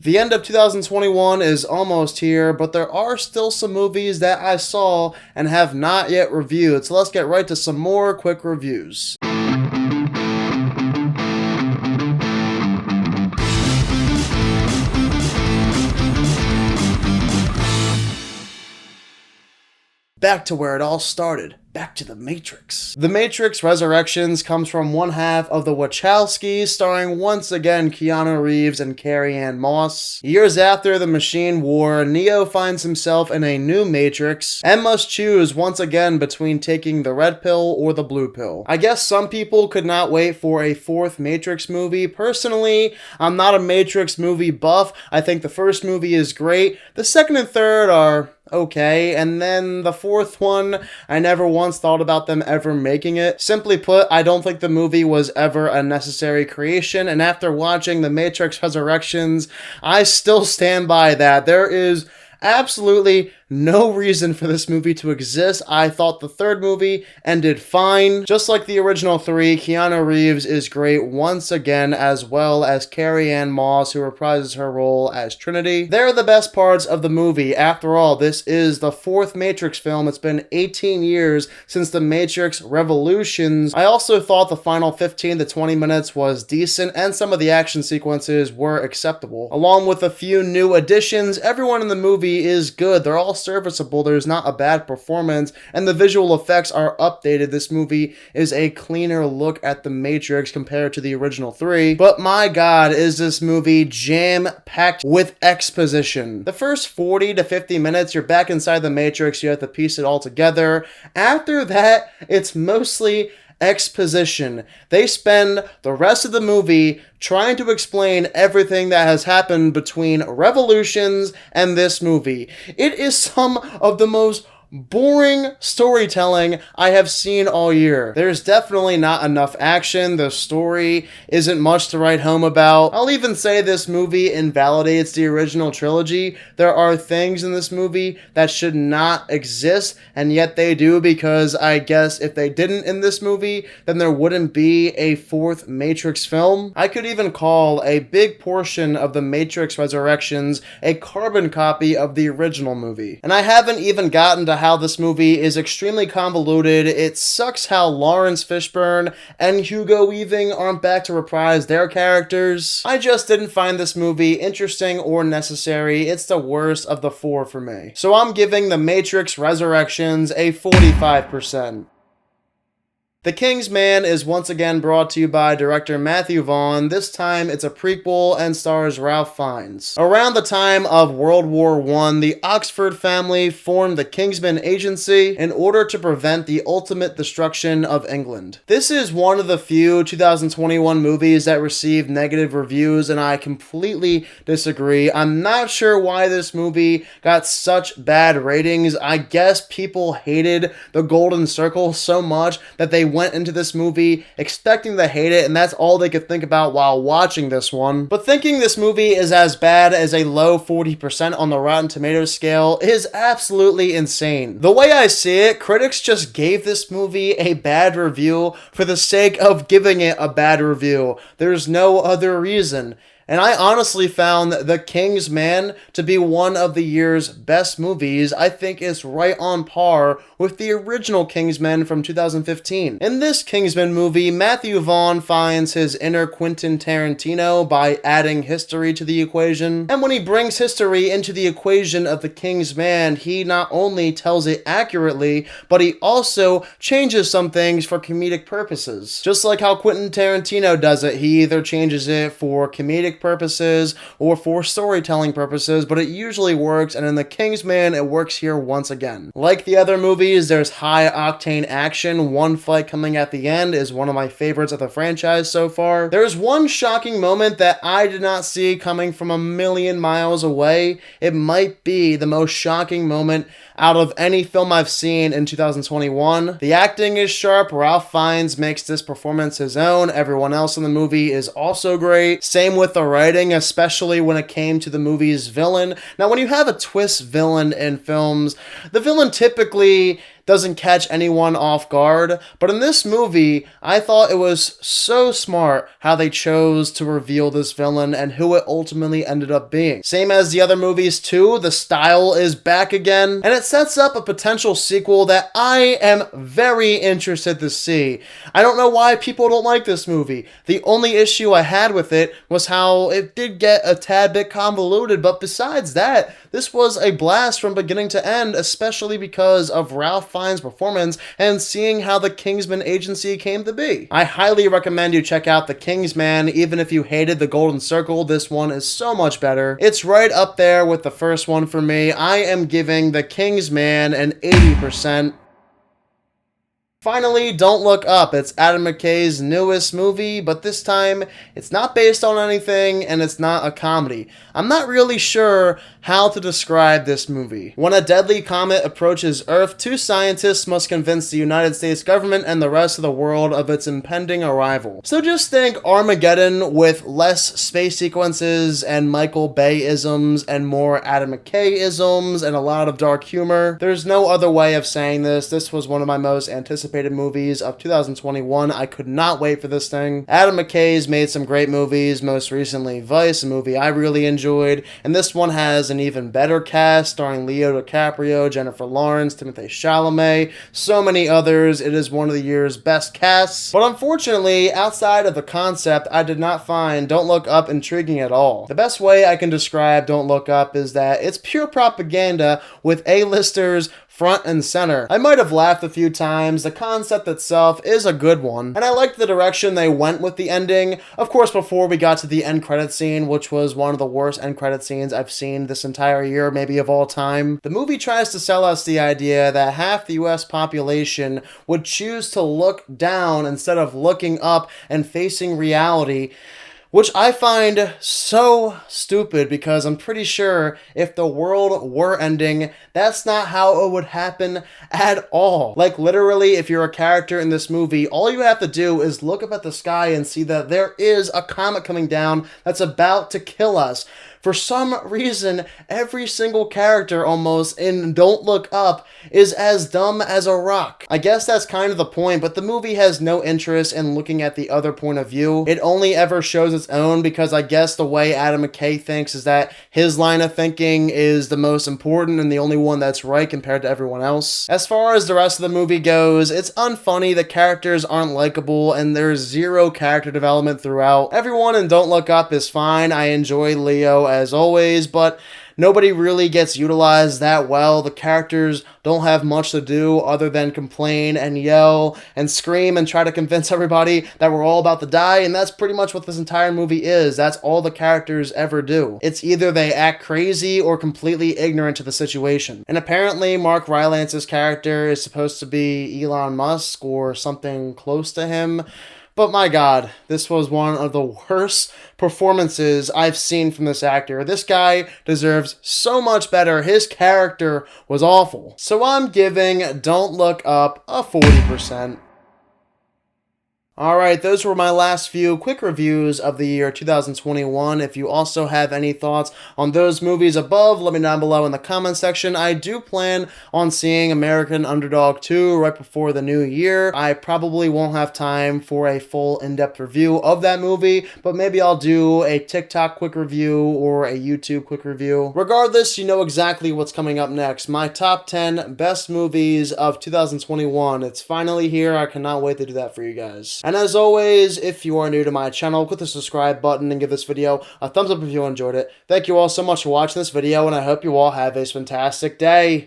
The end of 2021 is almost here, but there are still some movies that I saw and have not yet reviewed, so let's get right to some more quick reviews. Back to where it all started. Back to The Matrix. The Matrix Resurrections comes from one half of the Wachowskis, starring once again Keanu Reeves and Carrie-Anne Moss. Years after the Machine War, Neo finds himself in a new Matrix and must choose once again between taking the red pill or the blue pill. I guess some people could not wait for a fourth Matrix movie. Personally, I'm not a Matrix movie buff. I think the first movie is great. The second and third are okay, and then the fourth one, I never once thought about them ever making it. Simply put, I don't think the movie was ever a necessary creation, and after watching The Matrix Resurrections, I still stand by that. There is absolutely no reason for this movie to exist. I thought the third movie ended fine. Just like the original three, Keanu Reeves is great once again, as well as Carrie-Anne Moss, who reprises her role as Trinity. They're the best parts of the movie. After all, this is the fourth Matrix film. It's been 18 years since The Matrix Revolutions. I also thought the final 15 to 20 minutes was decent, and some of the action sequences were acceptable. Along with a few new additions, everyone in the movie is good. They're all serviceable. There's not a bad performance, and the visual effects are updated. This movie is a cleaner look at The Matrix compared to the original three, but my god, is this movie jam-packed with exposition. The first 40 to 50 minutes, you're back inside The Matrix, you have to piece it all together. After that, it's mostly exposition. They spend the rest of the movie trying to explain everything that has happened between Revolutions and this movie. It is some of the most boring storytelling I have seen all year. There's definitely not enough action. The story isn't much to write home about. I'll even say this movie invalidates the original trilogy. There are things in this movie that should not exist, and yet they do, because I guess if they didn't in this movie, then there wouldn't be a fourth Matrix film. I could even call a big portion of The Matrix Resurrections a carbon copy of the original movie. And I haven't even gotten to how this movie is extremely convoluted. It sucks how Lawrence Fishburne and Hugo Weaving aren't back to reprise their characters. I just didn't find this movie interesting or necessary. It's the worst of the four for me. So I'm giving The Matrix Resurrections a 45%. The King's Man is once again brought to you by director Matthew Vaughn. This time it's a prequel and stars Ralph Fiennes. Around the time of World War I, the Oxford family formed the Kingsman Agency in order to prevent the ultimate destruction of England. This is one of the few 2021 movies that received negative reviews, and I completely disagree. I'm not sure why this movie got such bad ratings. I guess people hated the Golden Circle so much that they went into this movie expecting to hate it, and that's all they could think about while watching this one. But thinking this movie is as bad as a low 40% on the Rotten Tomatoes scale is absolutely insane. The way I see it, critics just gave this movie a bad review for the sake of giving it a bad review. There's no other reason. And I honestly found The King's Man to be one of the year's best movies. I think it's right on par with the original Kingsman from 2015. In this Kingsman movie, Matthew Vaughn finds his inner Quentin Tarantino by adding history to the equation. And when he brings history into the equation of The King's Man, he not only tells it accurately, but he also changes some things for comedic purposes. Just like how Quentin Tarantino does it, he either changes it for comedic purposes or for storytelling purposes, but it usually works, and in The Kingsman, it works here once again. Like the other movies, there's high-octane action. One fight coming at the end is one of my favorites of the franchise so far. There's one shocking moment that I did not see coming from a million miles away. It might be the most shocking moment out of any film I've seen in 2021. The acting is sharp. Ralph Fiennes makes this performance his own. Everyone else in the movie is also great. Same with the writing, especially when it came to the movie's villain. Now, when you have a twist villain in films, the villain typically doesn't catch anyone off guard. But in this movie, I thought it was so smart how they chose to reveal this villain and who it ultimately ended up being. Same as the other movies too, the style is back again, and it sets up a potential sequel that I am very interested to see. I don't know why people don't like this movie. The only issue I had with it was how it did get a tad bit convoluted, but besides that, this was a blast from beginning to end, especially because of Ralph Fiennes' performance and seeing how the Kingsman agency came to be. I highly recommend you check out The Kingsman. Even if you hated The Golden Circle, this one is so much better. It's right up there with the first one for me. I am giving The Kingsman an 80%. Finally, Don't Look Up. It's Adam McKay's newest movie, but this time it's not based on anything and it's not a comedy. I'm not really sure how to describe this movie. When a deadly comet approaches Earth, two scientists must convince the United States government and the rest of the world of its impending arrival. So just think Armageddon with less space sequences and Michael Bay-isms and more Adam McKay-isms and a lot of dark humor. There's no other way of saying this. This was one of my most anticipated movies of 2021. I could not wait for this thing. Adam McKay's made some great movies, most recently Vice, a movie I really enjoyed, and this one has an even better cast starring Leo DiCaprio, Jennifer Lawrence, Timothée Chalamet, so many others. It is one of the year's best casts, but unfortunately, outside of the concept, I did not find Don't Look Up intriguing at all. The best way I can describe Don't Look Up is that it's pure propaganda with A-listers front and center. I might have laughed a few times. The concept itself is a good one, and I liked the direction they went with the ending. Of course, before we got to the end credit scene, which was one of the worst end credit scenes I've seen this entire year, maybe of all time. The movie tries to sell us the idea that half the US population would choose to look down instead of looking up and facing reality, which I find so stupid because I'm pretty sure if the world were ending, that's not how it would happen at all. Like literally, if you're a character in this movie, all you have to do is look up at the sky and see that there is a comet coming down that's about to kill us. For some reason, every single character almost in Don't Look Up is as dumb as a rock. I guess that's kind of the point, but the movie has no interest in looking at the other point of view. It only ever shows its own because I guess the way Adam McKay thinks is that his line of thinking is the most important and the only one that's right compared to everyone else. As far as the rest of the movie goes, it's unfunny, the characters aren't likable, and there's zero character development throughout. Everyone in Don't Look Up is fine. I enjoy Leo as always, but nobody really gets utilized that well. The characters don't have much to do other than complain and yell and scream and try to convince everybody that we're all about to die, and that's pretty much what this entire movie is. That's all the characters ever do. It's either they act crazy or completely ignorant to the situation. And apparently Mark Rylance's character is supposed to be Elon Musk or something close to him. But my God, this was one of the worst performances I've seen from this actor. This guy deserves so much better. His character was awful. So I'm giving Don't Look Up a 40%. Alright, those were my last few quick reviews of the year 2021. If you also have any thoughts on those movies above, let me know down below in the comment section. I do plan on seeing American Underdog 2 right before the new year. I probably won't have time for a full in-depth review of that movie, but maybe I'll do a TikTok quick review or a YouTube quick review. Regardless, you know exactly what's coming up next. My top 10 best movies of 2021. It's finally here. I cannot wait to do that for you guys. And as always, if you are new to my channel, click the subscribe button and give this video a thumbs up if you enjoyed it. Thank you all so much for watching this video, and I hope you all have a fantastic day.